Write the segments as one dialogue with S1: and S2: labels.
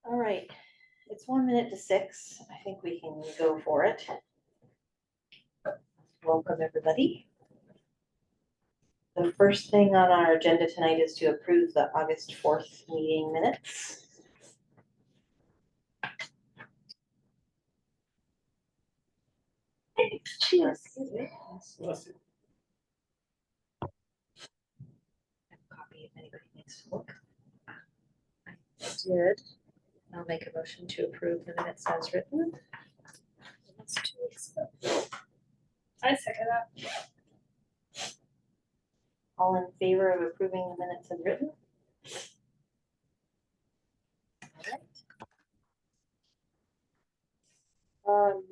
S1: All right, it's 1 minute to 6. I think we can go for it. Welcome, everybody. The first thing on our agenda tonight is to approve the August 4th meeting minutes. Cheers. Copy if anybody needs to look. I did. I'll make a motion to approve the minutes as written. That's 2 weeks ago.
S2: I second that.
S1: All in favor of approving the minutes as written? All right.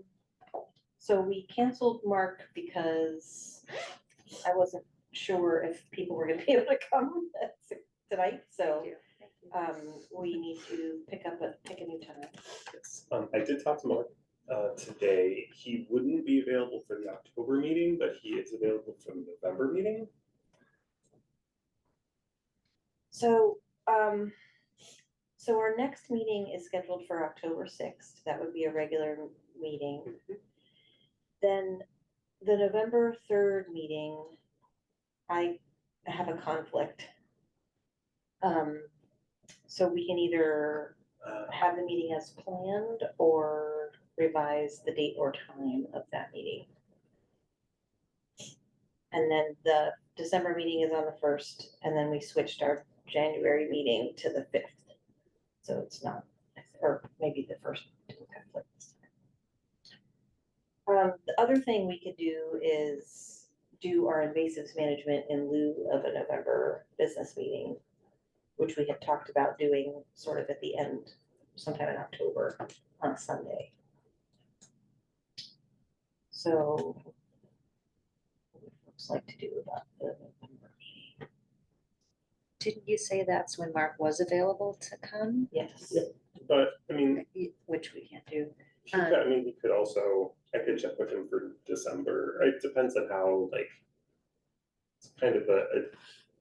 S1: So we canceled Mark because I wasn't sure if people were gonna be able to come tonight, so we need to pick a new time.
S3: Yes. I did talk to Mark today. He wouldn't be available for the October meeting, but he is available for the November meeting.
S1: So our next meeting is scheduled for October 6th. That would be a regular meeting. Mm-hmm. Then the November 3rd meeting, I have a conflict. So we can either have the meeting as planned or revise the date or time of that meeting. And then the December meeting is on the 1st, and then we switched our January meeting to the 5th. So it's not, or maybe the first two conflicts. The other thing we could do is do our invasives management in lieu of a November business meeting, which we had talked about doing sort of at the end, sometime in October on a Sunday. So what would folks like to do about the November meeting?
S4: Didn't you say that's when Mark was available to come?
S1: Yes.
S3: Yeah, but I mean,
S4: which we can't do.
S3: I mean, we could also, I could check with him for December. It depends on how, like, it's kind of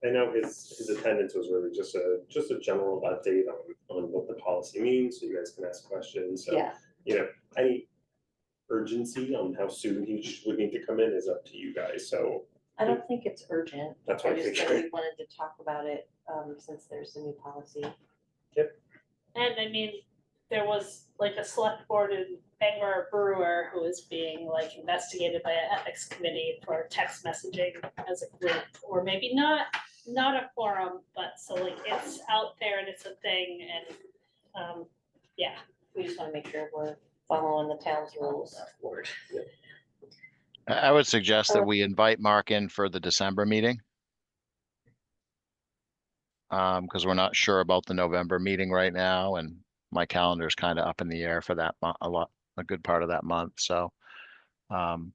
S3: I know his attendance was really just a general update on what the policy means, so you guys can ask questions. So,
S1: yeah.
S3: You know, any urgency on how soon he would need to come in is up to you guys. So
S1: I don't think it's urgent.
S3: That's what
S1: I
S3: I
S1: just
S3: think.
S1: said we wanted to talk about it since there's a new policy.
S3: Yep.
S2: And I mean, there was like a select board in Bangor Brewer who is being like investigated by an ethics committee for text messaging as a group, or maybe not a forum, but so like it's out there and it's a thing, and yeah.
S1: We just want to make sure we're following the town's rules.
S3: Yep.
S5: I would suggest that we invite Mark in for the December meeting. Because we're not sure about the November meeting right now, and my calendar is kind of up in the air for that month, a good part of that month. So I'm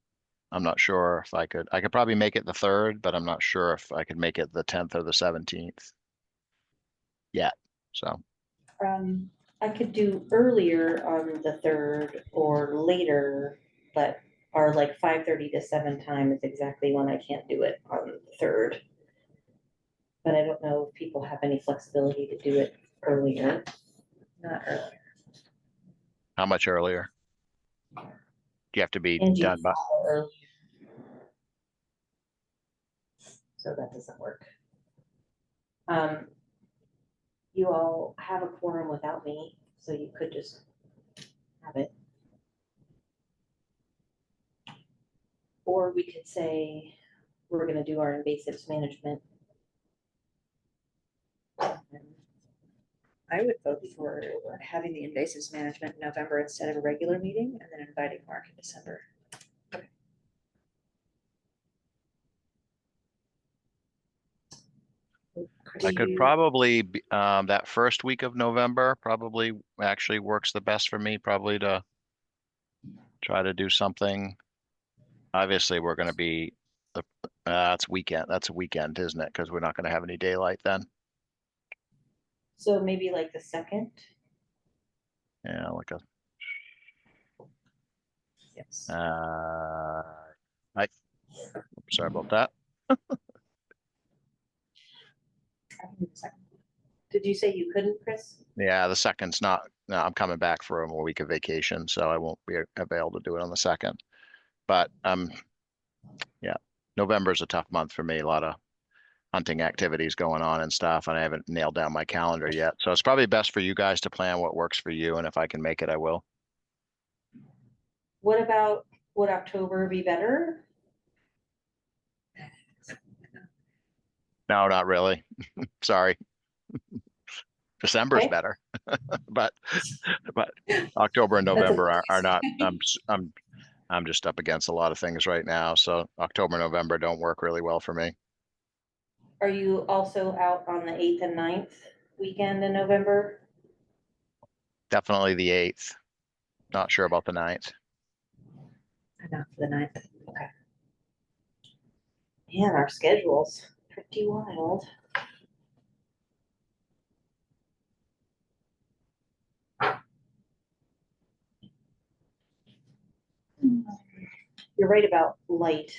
S5: not sure if I could probably make it the 3rd, but I'm not sure if I could make it the 10th or the 17th yet. So
S1: I could do earlier on the 3rd or later, but our like 5:30 to 7 time is exactly when I can't do it on the 3rd. But I don't know if people have any flexibility to do it earlier. Not earlier.
S5: how much earlier? Do you have to be
S1: And
S5: done by?
S1: Earlier. So that doesn't work. You all have a quorum without me, so you could just have it. Or we could say we're going to do our invasives management.
S4: I would vote for having the invasives management in November instead of a regular meeting, and then inviting Mark in December.
S1: Okay.
S5: I could probably that first week of November probably actually works the best for me, probably to try to do something. Obviously, we're going to be that's weekend. That's a weekend, isn't it? Because we're not going to have any daylight then.
S1: So maybe like the 2nd.
S5: Yeah, like a.
S1: Yes.
S5: Sorry about that.
S1: I can do the 2nd. Did you say you couldn't, Chris?
S5: Yeah, the second's not, no, I'm coming back for a week of vacation, so I won't be available to do it on the second. But yeah, November's a tough month for me. A lot of hunting activities going on and stuff, and I haven't nailed down my calendar yet. So it's probably best for you guys to plan what works for you, and if I can make it, I will.
S1: What about, would October be better?
S5: No, not really. Sorry. December's
S1: Okay.
S5: better, but October and November are not. I'm just up against a lot of things right now, so October, November don't work really well for me.
S1: Are you also out on the 8th and 9th weekend in November?
S5: Definitely the 8th. Not sure about the 9th.
S4: Not for the 9th.
S1: Man, our schedule's pretty wild. You're right about light.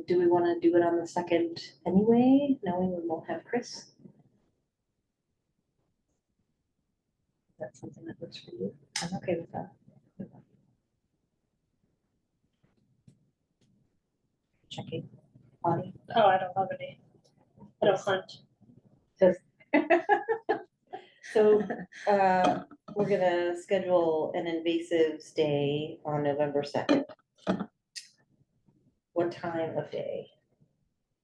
S1: Do we want to do it on the second anyway, knowing we won't have Chris? Is that something that works for you? I'm okay with that. Checking. Bonnie?
S2: Oh, I don't have any. I don't hunt.
S1: So, we're gonna schedule an invasives day on November 2nd. What time of day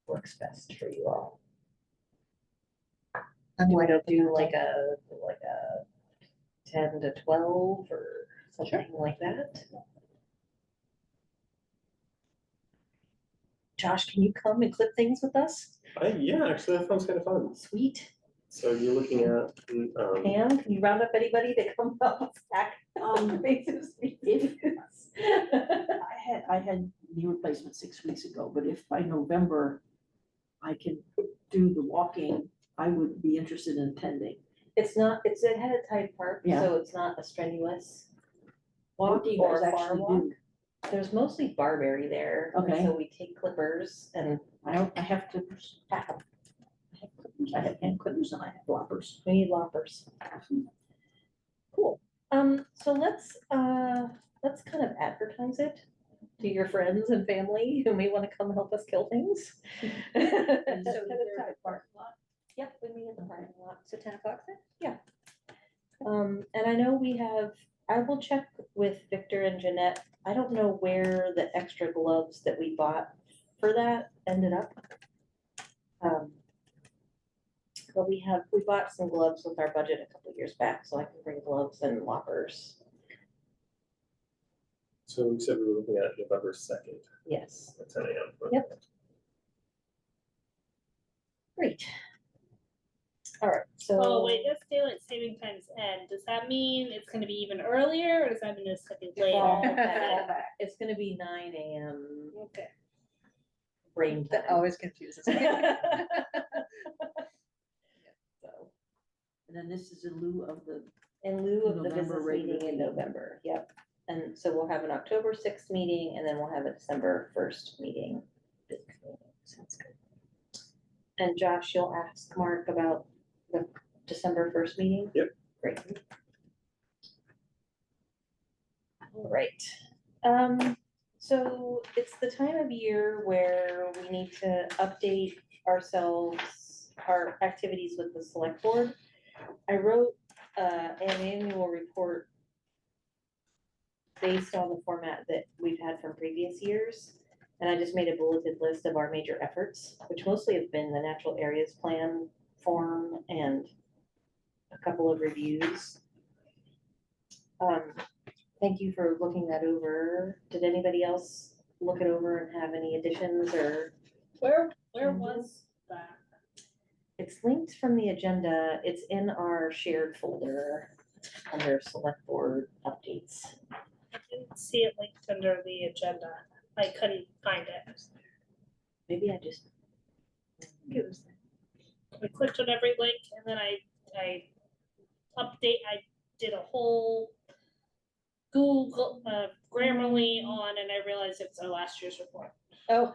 S1: works best for you all?
S4: I'm wide open.
S1: Do
S4: that
S1: like
S4: day.
S1: a 10 to 12 or something like that? Josh, can you come and clip things with us?
S3: Yeah, actually, that sounds kind of fun.
S1: Sweet.
S3: So you're looking at,
S1: Pam, can you round up anybody to come up and stack invasives meetings?
S6: I had knee replacement 6 weeks ago, but if by November I can do the walking, I would be interested in attending.
S1: It's not, it's ahead of Tide Park,
S6: Yeah.
S1: so it's not a strenuous
S6: What
S1: walk
S6: do you
S1: or
S6: guys
S1: a farm
S6: actually
S1: walk.
S6: do?
S1: There's mostly barberry there. and
S6: Okay.
S1: So we take clippers and
S6: I have clippers. I have clippers. I have hand clippers and I have loppers.
S1: we need loppers. Cool. So let's kind of advertise it to your friends and family who may want to come help us kill things.
S6: And so
S1: Ahead of
S6: is there a
S1: Tide Park.
S6: parking lot?
S1: Yep, we meet in the parking lot.
S4: So 10 o'clock then?
S1: And I know I will check with Victor and Jeanette. I don't know where the extra gloves that we bought for that ended up. But we bought some gloves with our budget a couple years back, so I can bring gloves and loppers.
S3: so we said we were looking at November 2nd
S1: Yes,
S3: at 10 a.m.
S1: Yep. great. All right, so.
S2: Oh, wait, that's daylight saving times end. Does that mean it's gonna be even earlier or does that mean it's gonna be
S1: Fall
S2: later?
S1: back. It's gonna be 9 a.m.
S2: Okay.
S1: brain
S4: That
S1: time.
S4: always confuses me.
S1: So,
S6: And then this is in lieu of the,
S1: in lieu of the
S6: November
S1: business
S6: regular
S1: meeting in
S6: meeting.
S1: November, yep. And so we'll have an October 6th meeting and then we'll have a December 1st meeting.
S4: Sounds good.
S1: And Josh, you'll ask Mark about the December 1st meeting?
S3: Yep.
S1: Great. All right. So it's the time of year where we need to update ourselves, our activities with the select board. I wrote an annual report based on the format that we've had from previous years. And I just made a bulleted list of our major efforts, which mostly have been the natural areas plan form and a couple of reviews. Thank you for looking that over. Did anybody else look it over and have any additions or?
S2: Where was that?
S1: It's linked from the agenda. It's in our shared folder under select board updates.
S2: I didn't see it linked under the agenda. I couldn't find it.
S1: Maybe I just.
S2: I clicked on every link and then I did a whole Google, Grammarly on, and I realized it's our last year's report.
S1: Oh.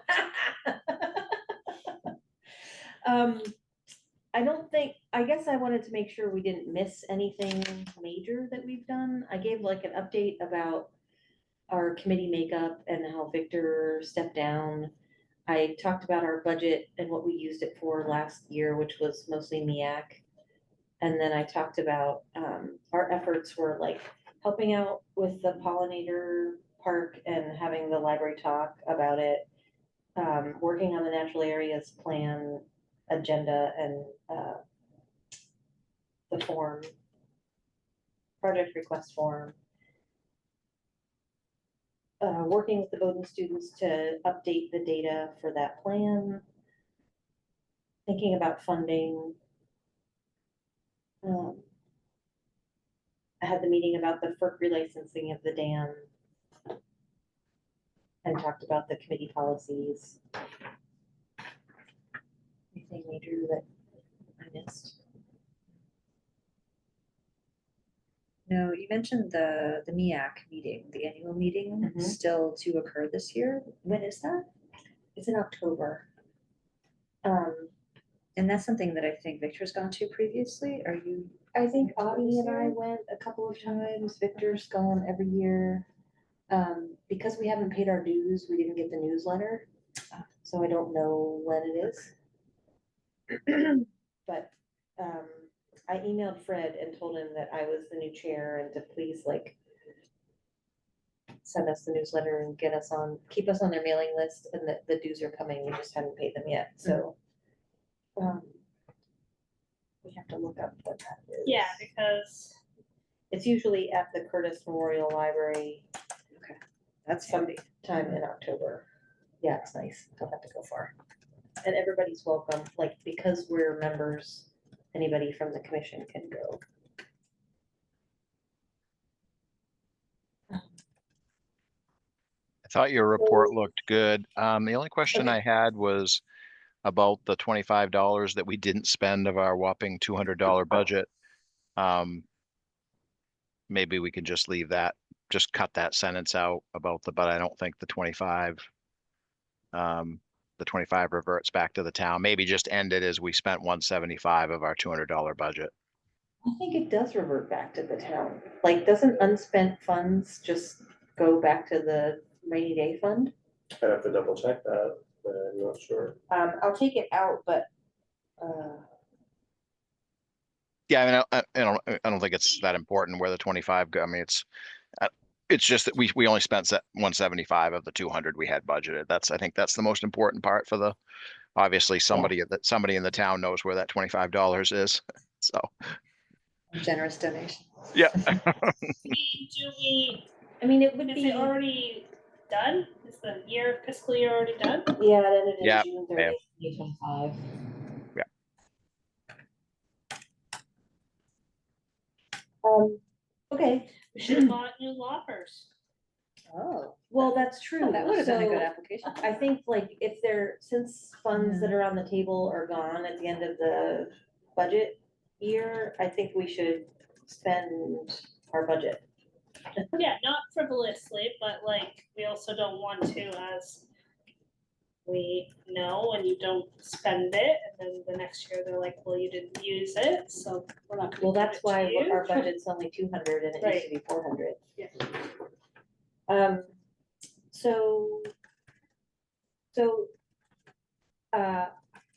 S1: I don't think, I guess I wanted to make sure we didn't miss anything major that we've done. I gave like an update about our committee makeup and how Victor stepped down. I talked about our budget and what we used it for last year, which was mostly MEAC. And then I talked about, our efforts were like helping out with the pollinator park and having the library talk about it. Working on the natural areas plan agenda and, the form, project request form. Working with the Bowdoin students to update the data for that plan. Thinking about funding. I had the meeting about the FERC relicensing of the dam. And talked about the committee policies. Anything major that I missed?
S4: No, you mentioned the MEAC meeting, the annual meeting,
S1: Mhm.
S4: still to occur this year. When is that?
S1: It's in October.
S4: And that's something that I think Victor's gone to previously. Are you?
S1: I think
S4: This
S1: Avi and I
S4: year?
S1: went a couple of times. Victor's gone every year. Because we haven't paid our dues, we didn't get the newsletter, so I don't know when it is. But, I emailed Fred and told him that I was the new chair and to please like send us the newsletter and get us on, keep us on their mailing list and that the dues are coming. We just haven't paid them yet, so. We have to look up what that is.
S2: Yeah, because
S1: It's usually at the Curtis Memorial Library
S4: That's handy.
S1: sometime in October. Yeah, it's nice. Don't have to go far. And everybody's welcome, like, because we're members, anybody from the commission can go.
S5: I thought your report looked good. The only question
S1: Okay.
S5: I had was about the $25 that we didn't spend of our whopping $200 budget. Maybe we can just leave that, just cut that sentence out about but I don't think the 25 reverts back to the town. Maybe just end it as we spent 175 of our $200 budget.
S1: I think it does revert back to the town. Like, doesn't unspent funds just go back to the rainy day fund?
S3: I'd have to double check that, but I'm not sure.
S1: I'll take it out, but,
S5: Yeah, I mean, I don't think it's that important where the 25 go. I mean, it's just that we only spent 175 of the 200 we had budgeted. I think that's the most important part for obviously somebody in the town knows where that $25 is. So,
S4: Generous donation.
S5: yeah.
S2: do we,
S1: I mean, it would
S2: is
S1: be,
S2: it already done? Is the fiscal year already done?
S1: yeah, it ended
S5: Yeah,
S1: in June 30th, 2025.
S5: Yeah.
S1: Okay,
S2: We should have bought new lockers.
S4: Oh,
S1: well, that's true.
S4: that would have been a good
S1: So,
S4: application.
S1: I think like if since funds that are on the table are gone at the end of the budget year, I think we should spend our budget.
S2: Yeah, not frivolously, but like, we also don't want to, as we know, when you don't spend it, and then the next year they're like, well, you didn't use it, so we're not gonna
S1: Well,
S2: give
S1: that's
S2: it to
S1: why
S2: you.
S1: our budget's only 200 and it used to be 400.
S2: Yeah.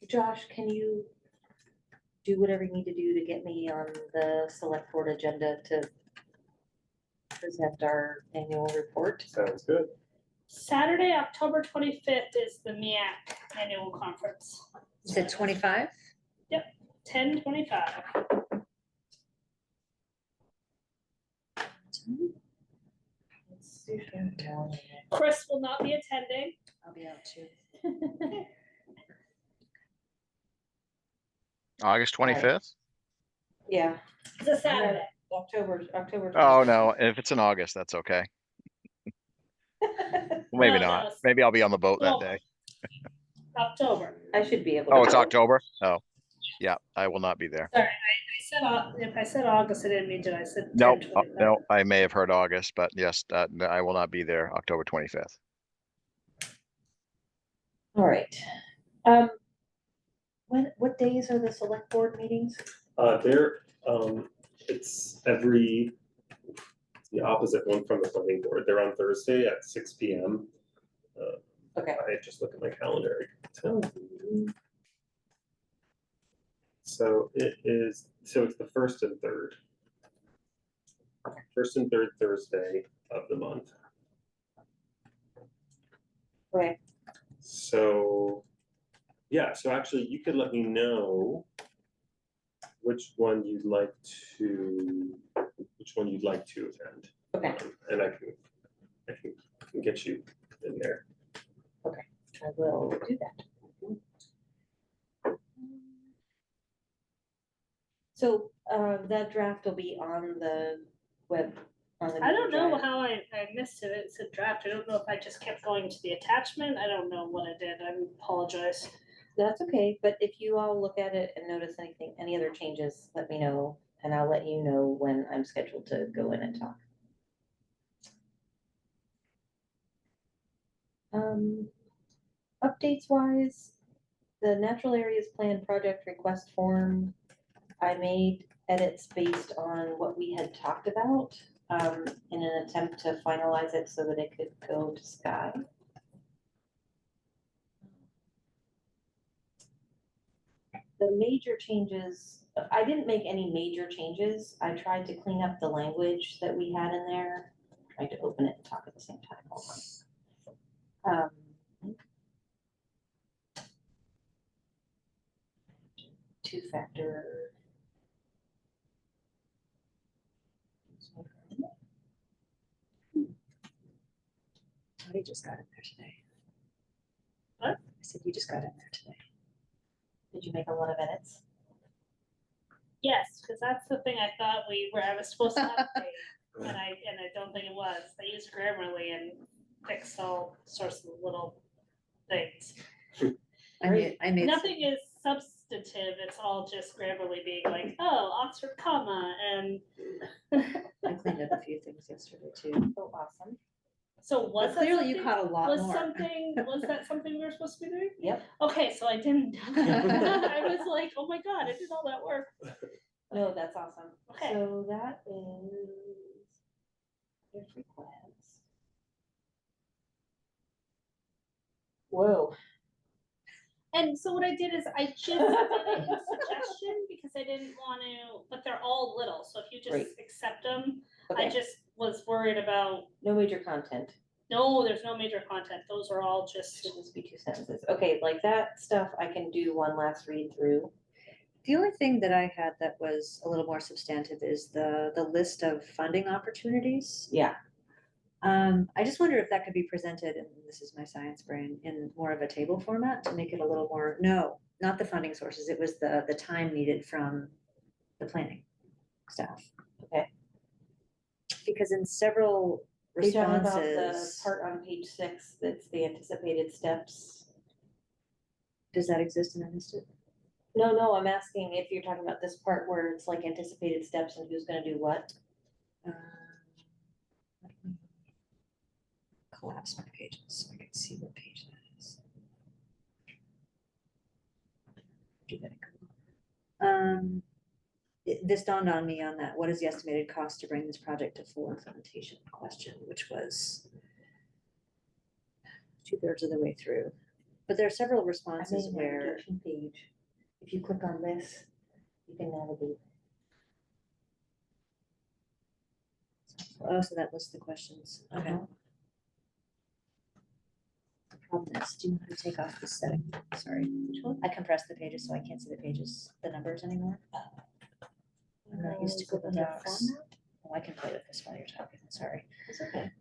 S1: Josh, can you do whatever you need to do to get me on the select board agenda to present our annual report?
S3: Sounds good.
S2: Saturday, October 25th is the MEAC annual conference.
S4: Is it 25?
S2: 10:25. Chris will not be attending.
S4: I'll be out too.
S5: August 25th?
S1: Yeah,
S2: It's a Saturday.
S1: October.
S5: Oh, no, if it's in August, that's okay. Well, maybe
S2: No,
S5: not.
S2: no.
S5: Maybe I'll be on the boat that
S2: No.
S5: day.
S2: October.
S1: I should be able to.
S5: Oh, it's
S1: go.
S5: October? Oh, yeah, I will not be there.
S2: Sorry, if I said August, I didn't mean to. I said
S5: Nope,
S2: 10:25.
S5: no, I may have heard August, but yes, I will not be there October 25th.
S1: All right. What days are the select board meetings?
S3: It's the opposite one from the planning board. They're on Thursday at 6 PM.
S1: Okay.
S3: I just look at my calendar. I can tell you. So it's the first and third. First and third Thursday of the month.
S1: Okay.
S3: So, yeah, so actually you could let me know which one you'd like to attend.
S1: Okay.
S3: And I can get you in there.
S1: I will do that. So, that draft will be on the web, on the.
S2: I don't
S1: Google
S2: know
S1: Drive.
S2: how I missed it. It's a draft. I don't know if I just kept going to the attachment. I don't know what I did. I apologize.
S1: That's okay, but if you all look at it and notice anything, any other changes, let me know, and I'll let you know when I'm scheduled to go in and talk. Updates wise, the natural areas plan project request form, I made edits based on what we had talked about, in an attempt to finalize it so that it could go to Sky. The major changes, I didn't make any major changes. I tried to clean up the language that we had in there. Tried to open it and talk at the same time. Hold on. Two-factor.
S4: Tony just got in there today.
S2: What?
S4: I said, you just got in there today.
S1: Did you make a lot of edits?
S2: Yes, because that's the thing I thought I was supposed to update, and I don't think it was. I used Grammarly and fixed all sorts of little things.
S4: I made
S2: Nothing is substantive. It's all just Grammarly being like, oh, Oxford comma, and
S4: I cleaned up a few things yesterday too.
S1: Oh, awesome.
S2: so was
S4: But
S2: that
S4: clearly you
S2: something-
S4: caught a lot
S2: was
S4: more.
S2: was that something we were supposed to be doing?
S1: Yep.
S2: Okay, so I didn't. I was like, oh my god, I did all that work.
S1: No, that's awesome.
S2: Okay.
S1: So that is there's requests. Whoa.
S2: And so what I did is I just did it in suggestion because I didn't want to, but they're all little, so if you just
S1: Right.
S2: accept them, I
S1: Okay.
S2: just was worried about,
S1: No major content.
S2: no, there's no major content, those are all just,
S1: Should just be 2 sentences. Okay, like that stuff I can do one last read through.
S4: The only thing that I had that was a little more substantive is the list of funding opportunities.
S1: Yeah.
S4: I just wonder if that could be presented, and this is my science brain, in more of a table format to make it a little more, no, not the funding sources, it was the time needed from the planning staff.
S1: Okay.
S4: Because in several
S1: Are you talking about the
S4: responses,
S1: part on page 6 that's the anticipated steps?
S4: does that exist and I missed it?
S1: No, I'm asking if you're talking about this part where it's like anticipated steps and who's gonna do what.
S4: Let me collapse my pages so I can see what page that is. Do that again. This dawned on me on that, what is the estimated cost to bring this project to full implementation question, which was 2/3 of the way through. But there are several
S1: I made
S4: responses
S1: a
S4: where,
S1: navigation page. If you click on this, you can navigate.
S4: oh, so that lists the questions, okay.
S1: Uh-huh.
S4: The problem is, do you know how to take off this setting? Sorry, which one? I compressed the pages so I can't see the pages, the numbers anymore. I'm not used to
S1: Is it
S4: Google
S1: under
S4: Docs.
S1: format?
S4: Oh, I can play with this while you're talking, sorry.
S1: It's okay.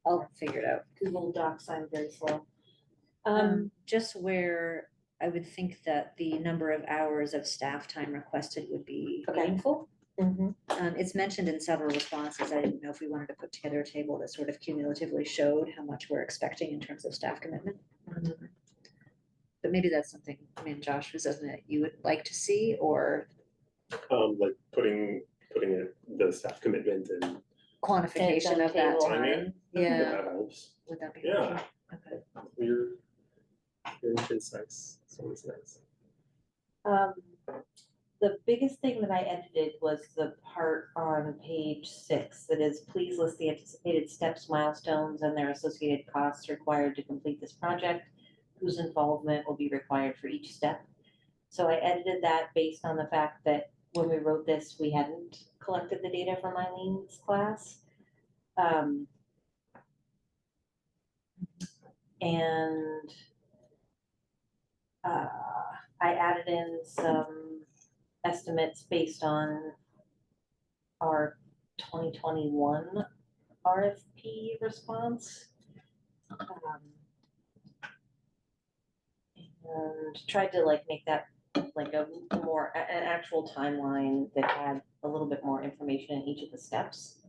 S4: I'll figure it out.
S1: Google Docs, I'm very slow.
S4: Just where I would think that the number of hours of staff time requested would be
S1: Okay.
S4: meaningful.
S1: Mm-hmm.
S4: It's mentioned in several responses. I didn't know if we wanted to put together a table that sort of cumulatively showed how much we're expecting in terms of staff commitment. But maybe that's something, I mean, Josh, was something that you would like to see, or
S3: Like putting the staff commitment and
S4: quantification of that
S1: table.
S3: Timing.
S4: time.
S3: I think
S4: Yeah,
S3: that helps.
S4: would that be?
S3: Yeah.
S4: helpful? Okay.
S3: You're concise. It's always nice.
S1: The biggest thing that I edited was the part on page 6 that is, please list the anticipated steps, milestones, and their associated costs required to complete this project, whose involvement will be required for each step. So I edited that based on the fact that when we wrote this, we hadn't collected the data from Eileen's class. And I added in some estimates based on our 2021 RFP response. And tried to like make that like a more, an actual timeline that had a little bit more information in each of the steps.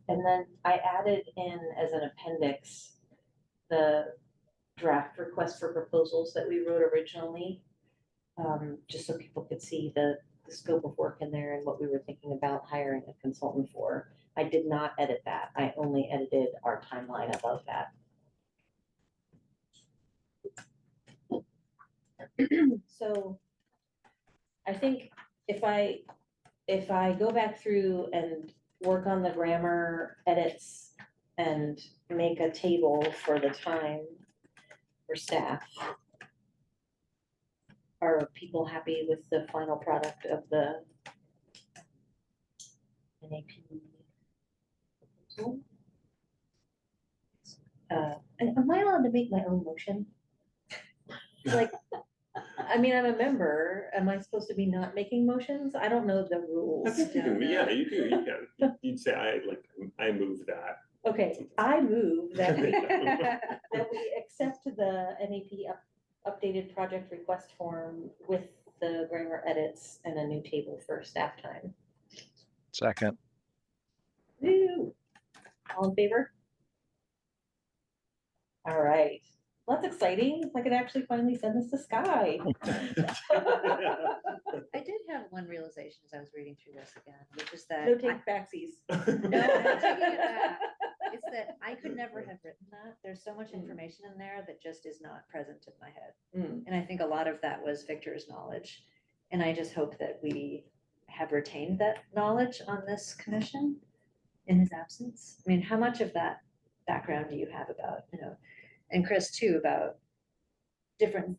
S1: And then I added in as an appendix the draft request for proposals that we wrote originally, just so people could see the scope of work in there and what we were thinking about hiring a consultant for. I did not edit that. I only edited our timeline above that. So I think if I go back through and work on the grammar edits and make a table for the time for staff, are people happy with the final product of the NAP proposal? And am I allowed to make my own motion? Like, I mean, I'm a member. Am I supposed to be not making motions? I don't know the
S3: I
S1: rules.
S3: think you can, yeah, you can. You'd say, I move that.
S1: Okay, I move that we, that we accept the NAP updated project request form with the grammar edits and a new table for staff time.
S5: Second.
S1: Woo! All in favor? All right, well, that's exciting. I could actually finally send this to Sky.
S4: I did have one realization as I was reading through this again, which is that.
S1: No
S4: I-
S1: take backsies.
S4: No, I'm not taking it back. It's that I could never have written that. There's so much information in there that just is not present in my head.
S1: Mm.
S4: And I think a lot of that was Victor's knowledge. And I just hope that we have retained that knowledge on this commission in his absence. I mean, how much of that background do you have about, and Chris too, about different,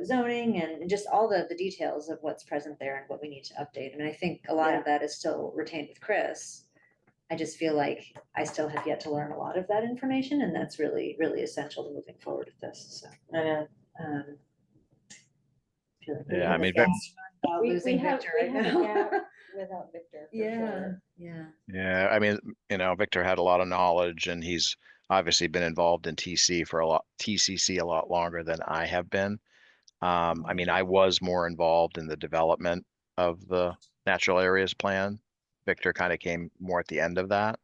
S4: zoning and just all the details of what's present there and what we need to update. I mean, I think a lot of that is still retained with Chris. I just feel like I still have yet to learn a lot of that information, and that's really, really essential to moving forward with this, so.
S1: I know.
S4: Feel like
S5: Yeah, I mean,
S4: about
S1: We
S4: losing
S1: have,
S4: Victor
S1: we
S4: right
S1: have a
S4: now.
S1: gap without Victor, for sure.
S4: Yeah.
S5: yeah, I mean, Victor had a lot of knowledge and he's obviously been involved in TCC a lot longer than I have been. I mean, I was more involved in the development of the natural areas plan. Victor kind of came more at the end of that,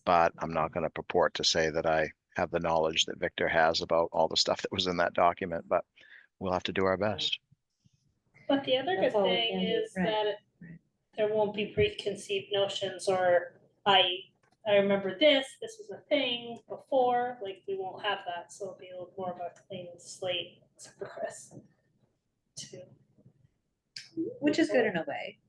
S5: but I'm not going to purport to say that I have the knowledge that Victor has about all the stuff that was in that document, but we'll have to do our best.
S2: But the other
S1: That's
S2: good
S1: all we
S2: thing
S1: can do.
S2: is
S4: Right,
S2: that
S4: right.
S2: there won't be preconceived notions or I remember this was a thing before, like we won't have that, so it'll be a little more of a clean slate except for Chris. Too.
S4: Which is good in a way.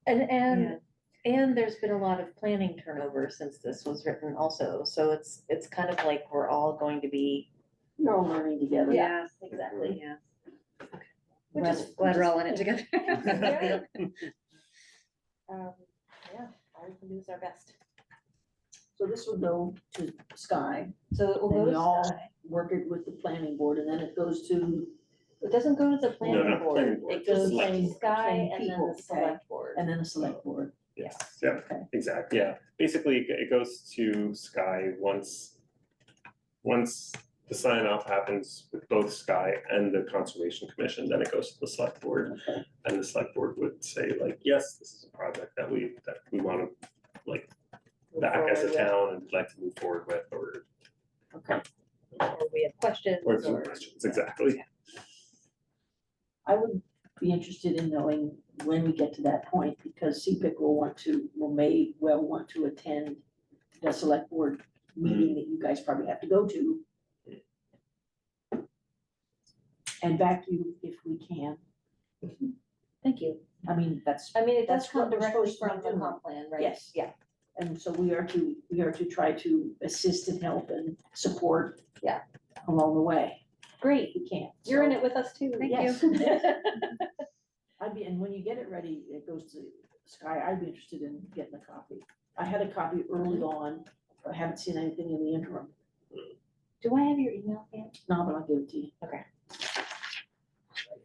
S1: And there's been a lot of planning turnover since this was written also, so it's kind of like we're all going to be.
S6: You're all learning together.
S4: Yeah,
S1: Exactly.
S4: yeah.
S1: Which
S4: Glad,
S1: is
S4: glad we're all in it together.
S1: Yeah. All we can do is our best.
S6: So this will go to Sky,
S1: So it will
S6: then
S1: go
S6: we
S1: to
S6: all
S1: Sky.
S6: work it with the planning board, and then it goes to,
S1: It doesn't go to the planning
S3: not
S1: board,
S3: planning board,
S1: it
S3: just
S1: goes
S3: select
S1: to
S3: board.
S1: Sky
S6: Same
S1: and then
S6: people,
S1: the
S6: okay.
S1: select board.
S6: and then the select board.
S3: Yes, yeah,
S6: Okay.
S3: exactly, yeah. Basically, it goes to Sky once the sign off happens with both Sky and the Conservation Commission, then it goes to the select board. And the select board would say like, yes, this is a project that we want to like
S1: move
S3: back as a
S1: forward with,
S3: town and would like to move forward with, or
S6: Okay,
S1: or we have questions,
S3: or some
S1: or.
S3: questions, exactly.
S6: I would be interested in knowing when we get to that point, because CPIC may well want to attend the select board meeting that you guys probably have to go to. And back you if we can.
S1: Thank you.
S6: I mean, that's,
S1: I mean, it does
S6: That's
S1: come
S6: what we're
S1: directly
S6: supposed to be
S1: from the
S6: doing.
S1: comp plan, right?
S6: Yes.
S1: Yeah,
S6: and so we are to try to assist and help and support.
S1: Yeah.
S6: Along the way,
S1: great.
S6: if we can.
S1: You're in
S6: So
S1: it with us too.
S4: Thank
S6: Yes.
S4: you.
S6: and when you get it ready, it goes to Sky, I'd be interested in getting a copy. I had a copy early on, but I haven't seen anything in the interim.
S1: Do I have your email, Pam?
S6: No, but I'll give it to you.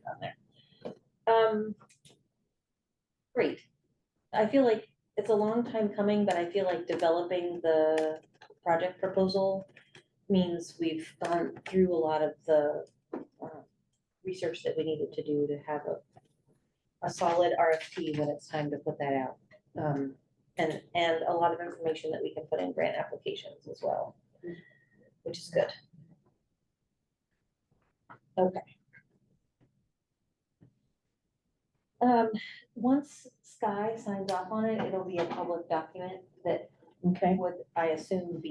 S1: On there. Great. I feel like it's a long time coming, but I feel like developing the project proposal means we've gone through a lot of the research that we needed to do to have a solid RFP when it's time to put that out. And a lot of information that we can put in grant applications as well, which is good. Okay. Once Sky signs off on it, it'll be a public document that
S6: Okay,
S1: would, I assume,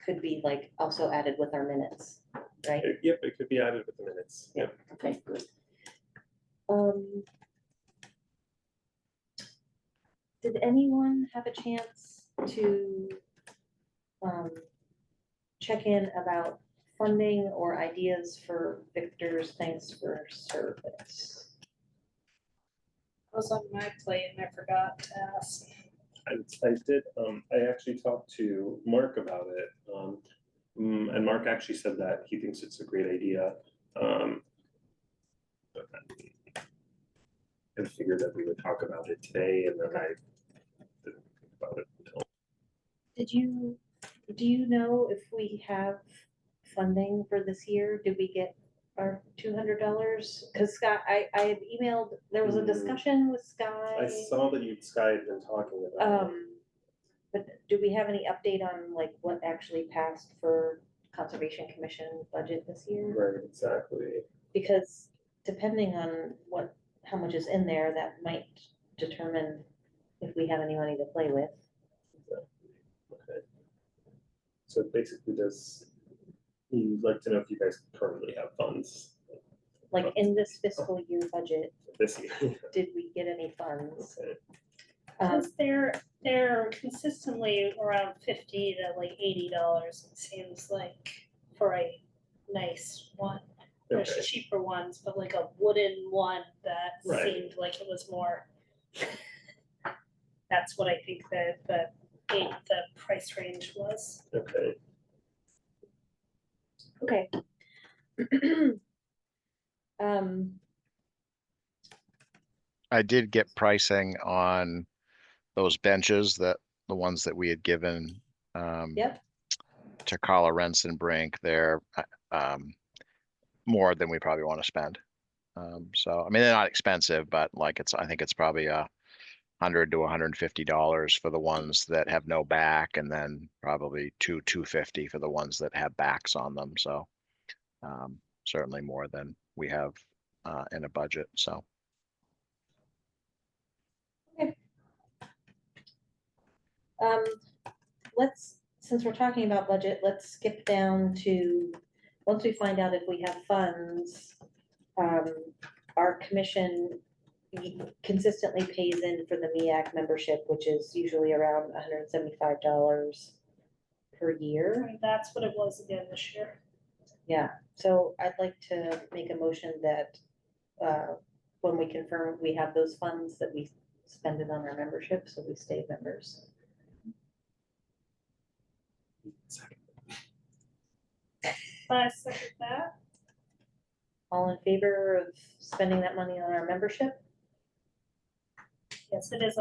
S1: could be like also added with our minutes, right?
S3: Yep, it could be added with the minutes. Yep.
S6: okay, good.
S1: Did anyone have a chance to check in about funding or ideas for Victor's thanks for service?
S2: It was on my plate and I forgot to ask.
S3: I did, I actually talked to Mark about it, and Mark actually said that he thinks it's a great idea. But I figured that we would talk about it today, and then I didn't think about it until.
S1: Do you know if we have funding for this year? Did we get our $200? Because Scott, I had emailed, there was a discussion with Sky.
S3: I saw that Sky had been talking about it.
S1: But do we have any update on like what actually passed for Conservation Commission budget this year?
S3: Right, exactly.
S1: Because depending on how much is in there, that might determine if we have any money to play with.
S3: Okay. So basically, you'd like to know if you guys currently have funds
S1: Like in this fiscal year budget,
S3: this year?
S1: did we get any funds?
S3: Okay.
S2: Because they're consistently around $50 to like $80, it seems like, for a nice one. There's
S3: Okay.
S2: cheaper ones, but like a wooden one that
S3: Right.
S2: seemed like it was more. That's what I think the price range was.
S3: Okay.
S1: Okay.
S5: I did get pricing on those benches the ones that we had given
S1: Yep,
S5: to Carla Renson Brink. They're more than we probably want to spend. So I mean, they're not expensive, but like I think it's probably $100 to $150 for the ones that have no back, and then probably $250 for the ones that have backs on them. So certainly more than we have in a budget. So
S1: since we're talking about budget, let's skip down to, once we find out if we have funds, our commission consistently pays in for the MEAC membership, which is usually around $175 per year.
S2: And that's what it was again this year.
S1: Yeah, so I'd like to make a motion that when we confirm we have those funds, that we spend it on our membership, so we stay members.
S2: I second that.
S1: All in favor of spending that money on our membership?
S2: Yes, it's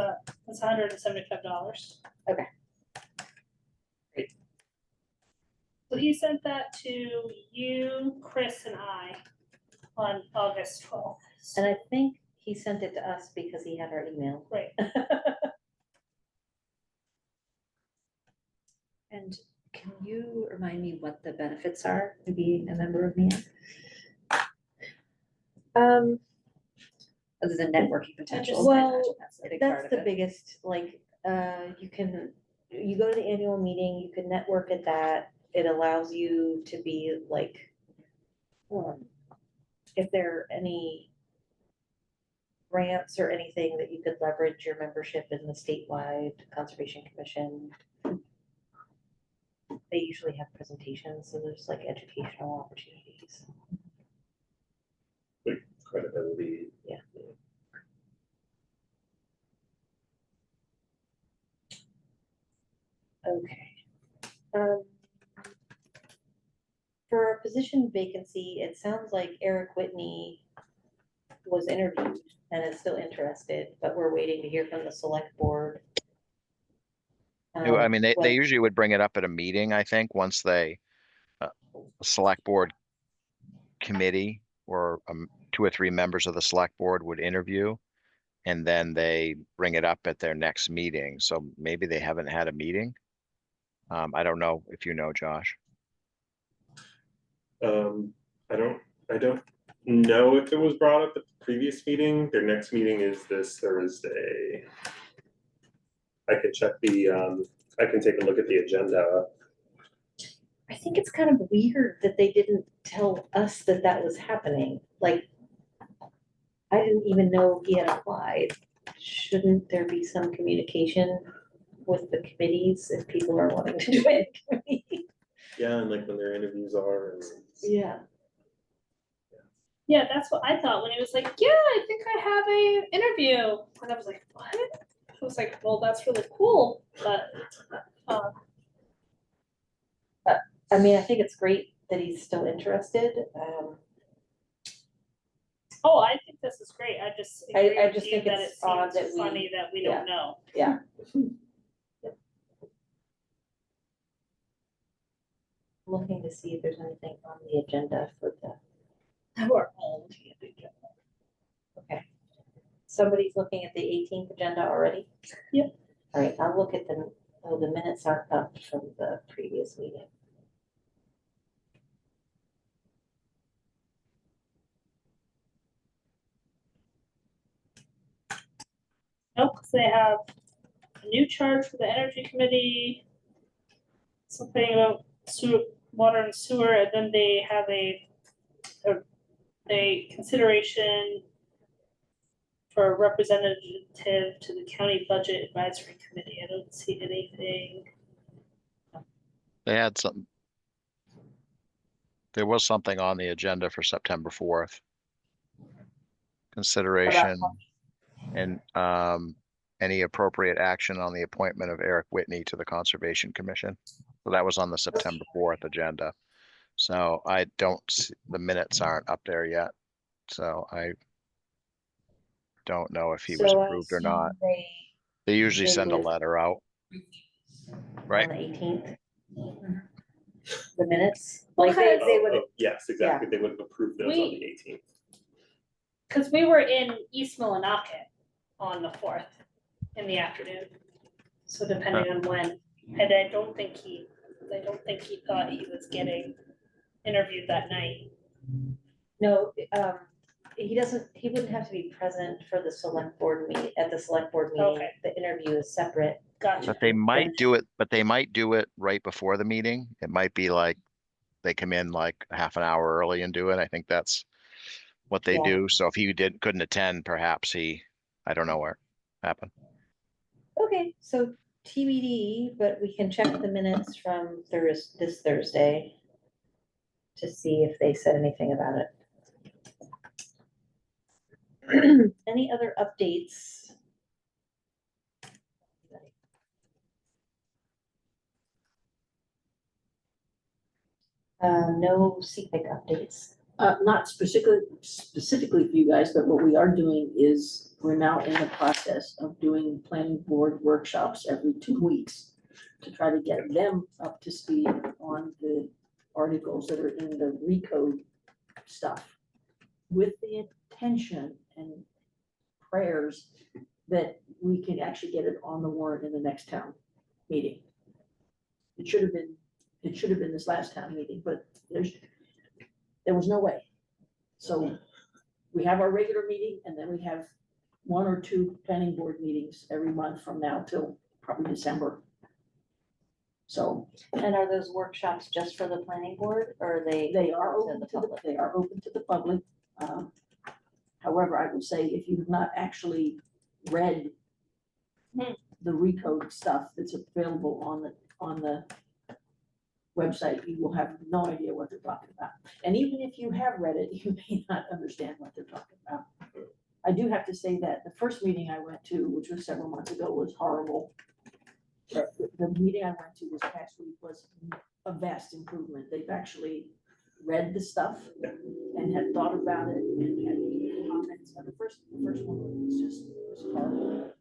S2: $175.
S1: Okay.
S2: Great. So he sent that to you, Chris, and I on August 12th.
S1: And I think he sent it to us because he had our email.
S2: Right.
S4: And can you remind me what the benefits are to being a member of Maine? Other than networking potential.
S1: Well,
S4: That's a big part
S1: that's
S4: of
S1: the
S4: it.
S1: biggest, like, you go to the annual meeting, you can network at that. It allows you to be like, if there are any grants or anything that you could leverage your membership in the statewide conservation commission. They usually have presentations, so there's like educational opportunities.
S3: Like credibility.
S1: Yeah. Okay. For a position vacancy, it sounds like Eric Whitney was interviewed and is still interested, but we're waiting to hear from the select board.
S5: I mean, they
S1: Well,
S5: usually would bring it up at a meeting, I think, once they, select board committee or 2 or 3 members of the select board would interview. And then they bring it up at their next meeting. So maybe they haven't had a meeting. I don't know if you know, Josh.
S3: I don't know if it was brought up at the previous meeting. Their next meeting is this Thursday. I can check I can take a look at the agenda.
S1: I think it's kind of weird that they didn't tell us that that was happening. Like, I didn't even know he had applied. Shouldn't there be some communication with the committees if people are wanting to join a committee?
S3: Yeah, and like when their interviews are and
S1: Yeah.
S2: Yeah, that's what I thought when he was like, yeah, I think I have a interview. And I was like, what? I was like, well, that's really cool, but,
S1: I mean, I think it's great that he's still interested.
S2: oh, I think this is great. I just
S1: I
S2: agree with
S1: just
S2: you
S1: think
S2: that
S1: it's
S2: it
S1: odd
S2: seems
S1: that we-
S2: funny that we
S1: yeah.
S2: don't know.
S1: Yeah. Looking to see if there's anything on the agenda for the,
S2: We're all looking at the agenda.
S1: okay. Somebody's looking at the 18th agenda already?
S2: Yep.
S1: All right, I'll look at the minutes aren't up from the previous meeting.
S2: Nope, 'cause they have a new charge for the energy committee, something about sewer, water and sewer, and then they have a consideration for a representative to the county budget advisory committee. I don't see anything.
S5: They had some. There was something on the agenda for September 4th. Consideration and any appropriate action on the appointment of Eric Whitney to the Conservation Commission. So that was on the September 4th agenda. So I don't see, the minutes aren't up there yet. So I don't know if he was
S1: So I
S5: approved or
S1: assume
S5: not. They usually
S1: they
S5: send a
S1: would-
S5: letter out. Right.
S1: On the 18th. The minutes,
S2: Well,
S1: like they
S3: Oh,
S1: would,
S3: oh, yes, exactly. They would have approved those on the 18th.
S2: Cause we were in East Millinocket on the 4th in the afternoon. So depending on when, and I don't think he thought he was getting interviewed that night.
S1: no, he wouldn't have to be present for the select board meeting, at the select board meeting.
S2: Okay.
S1: The interview is separate.
S2: Gotcha.
S5: But they might do it right before the meeting. It might be like they come in like half an hour early and do it. I think that's what they
S1: Yeah.
S5: do. So if he couldn't attend, perhaps I don't know what happened.
S1: Okay, so TBD, but we can check the minutes from this Thursday to see if they said anything about it. Any other updates? No CPIC updates.
S6: Not specifically for you guys, but what we are doing is we're now in the process of doing planning board workshops every 2 weeks to try to get them up to speed on the articles that are in the recode stuff with the intention and prayers that we can actually get it on the warrant in the next town meeting. It should have been this last town meeting, but there was no way. So we have our regular meeting and then we have 1 or 2 planning board meetings every month from now till probably December. So
S4: And are those workshops just for the planning board or are they?
S6: they are
S4: open
S6: open to they are open to the public. However, I would say if you've not actually read the recode stuff that's available on the website, you will have no idea what they're talking about. And even if you have read it, you may not understand what they're talking about. I do have to say that the first meeting I went to, which was several months ago, was horrible. But the meeting I went to this past week was a vast improvement. They've actually read the stuff and had thought about it and had comments. And the first one was horrible.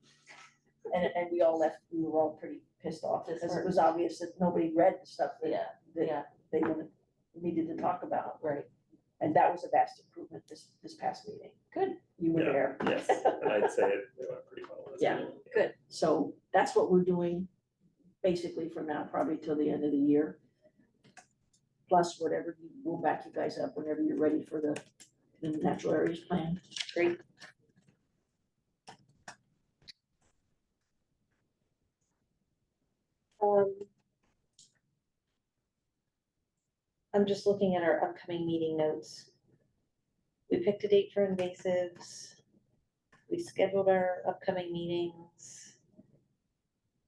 S6: And we all left, we were all pretty pissed off because it was obvious that nobody read the stuff that they needed to talk about.
S4: Right.
S6: And that was a vast improvement this past meeting. Good. You were
S3: Yeah,
S6: there.
S3: Yes, I'd say it went pretty well.
S6: Yeah. Good. So that's what we're doing basically from now, probably till the end of the year. Plus whatever, we'll back you guys up whenever you're ready for the natural areas plan.
S4: Great.
S1: I'm just looking at our upcoming meeting notes. We picked a date for invasives. We scheduled our upcoming meetings.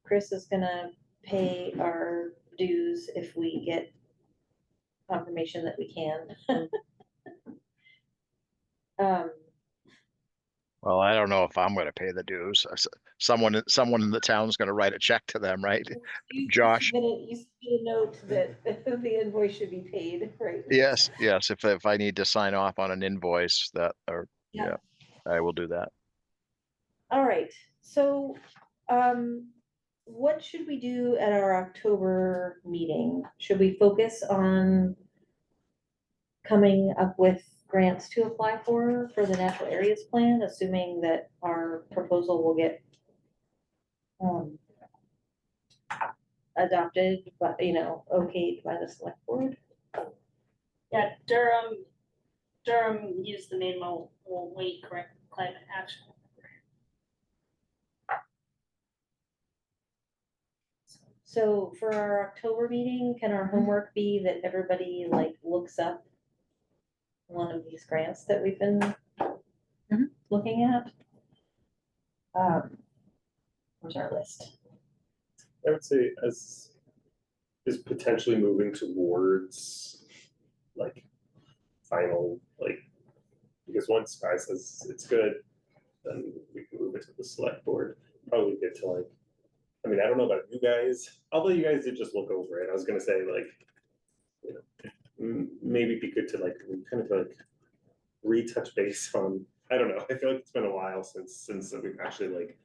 S1: Chris is gonna pay our dues if we get confirmation that we can.
S5: Well, I don't know if I'm gonna pay the dues. Someone in the town's gonna write a check to them, right? Josh?
S1: You submitted a note that the invoice should be paid, right?
S5: Yes, if I need to sign off on an invoice that, or, yeah, I will do that.
S1: All right, so, what should we do at our October meeting? Should we focus on coming up with grants to apply for the natural areas plan, assuming that our proposal will get adopted, but, okayed by the select board?
S2: Yeah, Durham used the Maine will wait correct climate action.
S1: So for our October meeting, can our homework be that everybody like looks up one of these grants that we've been looking at? Where's our list?
S3: I would say as is potentially moving towards like final, like, because once Sky says it's good, then we can move it to the select board. Probably get to like, I mean, I don't know about you guys, although you guys did just look over it. I was gonna say like, maybe it'd be good to like, kind of like retouch base on, I don't know, I feel like it's been a while since we've actually like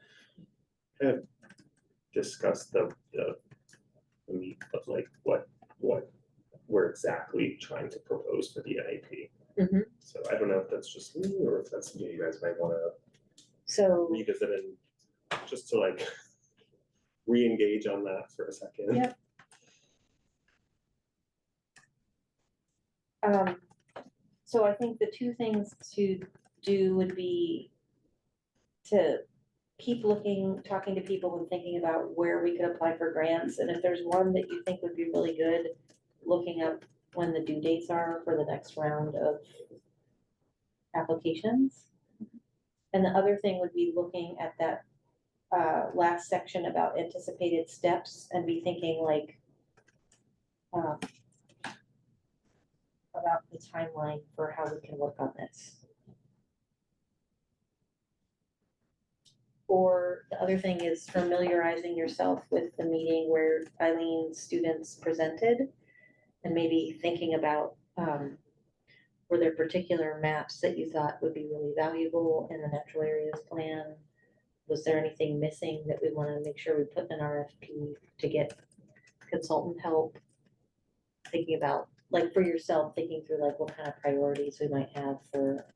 S3: kind of discussed the meat of like what we're exactly trying to propose for the NAP. So I don't know if that's just me or if that's something you guys might want to
S1: So,
S3: revisit and just to like re-engage on that for a second.
S1: Yep. So I think the two things to do would be to keep looking, talking to people and thinking about where we could apply for grants. And if there's one that you think would be really good, looking up when the due dates are for the next round of applications. And the other thing would be looking at that last section about anticipated steps and be thinking like about the timeline for how we can work on this. Or the other thing is familiarizing yourself with the meeting where Eileen's students presented and maybe thinking about were there particular maps that you thought would be really valuable in the natural areas plan? Was there anything missing that we want to make sure we put in RFP to get consultant help? Thinking about, like for yourself, thinking through like what kind of priorities we might have for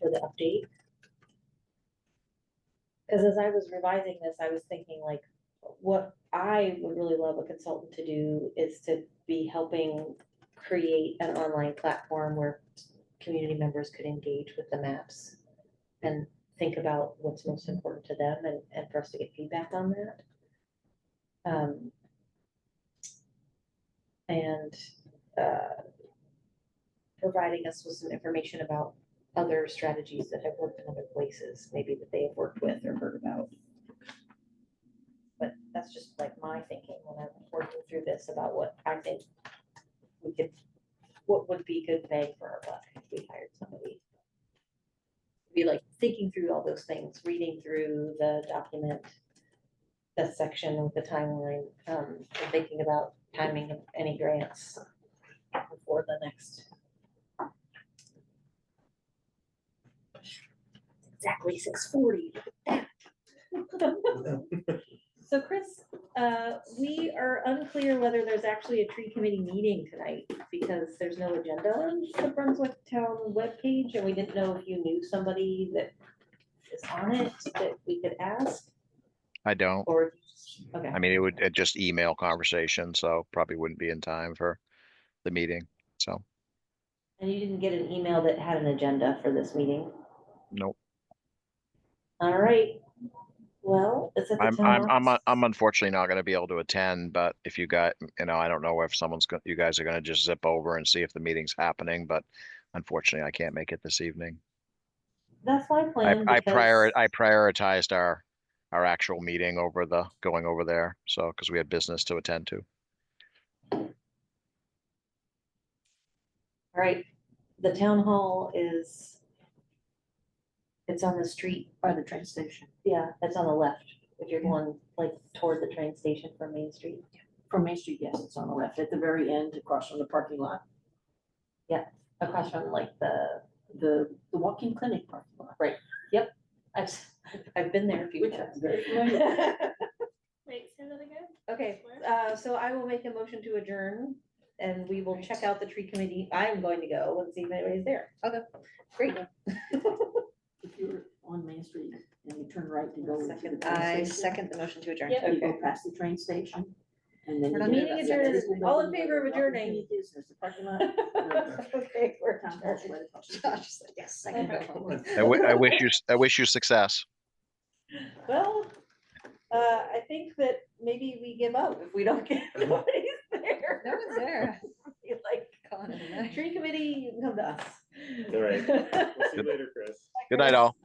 S1: the update. Because as I was revising this, I was thinking like, what I would really love a consultant to do is to be helping create an online platform where community members could engage with the maps and think about what's most important to them and for us to get feedback on that. And providing us with some information about other strategies that have worked in other places, maybe that they have worked with or heard about. But that's just like my thinking when I'm working through this about what I think we could, what would be good bang for our buck if we hired somebody. Be like thinking through all those things, reading through the document, the section with the timeline, and thinking about timing of any grants before the next. Exactly 6:40. So Chris, we are unclear whether there's actually a tree committee meeting tonight because there's no agenda on the Brunswick Town webpage, and we didn't know if you knew somebody that is on it that we could ask,
S5: I don't.
S1: or, okay.
S5: I mean, it would just email conversation, so probably wouldn't be in time for the meeting. So,
S1: And you didn't get an email that had an agenda for this meeting?
S5: nope.
S1: All right. Well, it's at the town office.
S5: I'm unfortunately not going to be able to attend, but if you got, I don't know if you guys are going to just zip over and see if the meeting's happening, but unfortunately I can't make it this evening.
S1: That's my plan.
S5: I
S1: because-
S5: prioritized our actual meeting over going over there. So, because we had business to attend to.
S1: All right, the town hall is, it's on the street.
S6: By the train station.
S1: Yeah, it's on the left, if you're going like toward the train station from Main Street.
S6: From Main Street, yes, it's on the left, at the very end, across from the parking lot,
S1: Across from like the,
S6: the walk-in clinic parking lot.
S1: I've been there a few
S6: Which
S1: times.
S6: I'm very familiar with.
S2: Wait, say that again?
S1: Okay, so I will make a motion to adjourn and we will check out the tree committee. I am going to go and see if anybody's there. Okay, great.
S6: If you're on Main Street and you turn right to go into the
S1: Second.
S6: train
S4: I
S6: station,
S4: second the motion to adjourn.
S2: Yep.
S6: you go
S1: Okay.
S6: past the train station, and then.
S4: We're
S6: you
S4: not
S6: get
S1: meeting
S6: up
S1: adjourned.
S6: that little
S1: All in
S6: building
S1: favor of
S6: where the Welcome
S1: adjourning?
S6: Community is, there's the parking lot.
S1: Okay, we're
S6: Town
S1: adjourned.
S6: hall's right across the street.
S4: Josh said yes, second.
S5: I wish you success.
S1: Well, I think that maybe we give up if we don't get nobody's there.
S4: No one's there.
S1: You're like,
S4: Calling it a night.
S1: tree committee, you can come to us.
S3: All right. We'll see you later, Chris.
S5: Good night, all.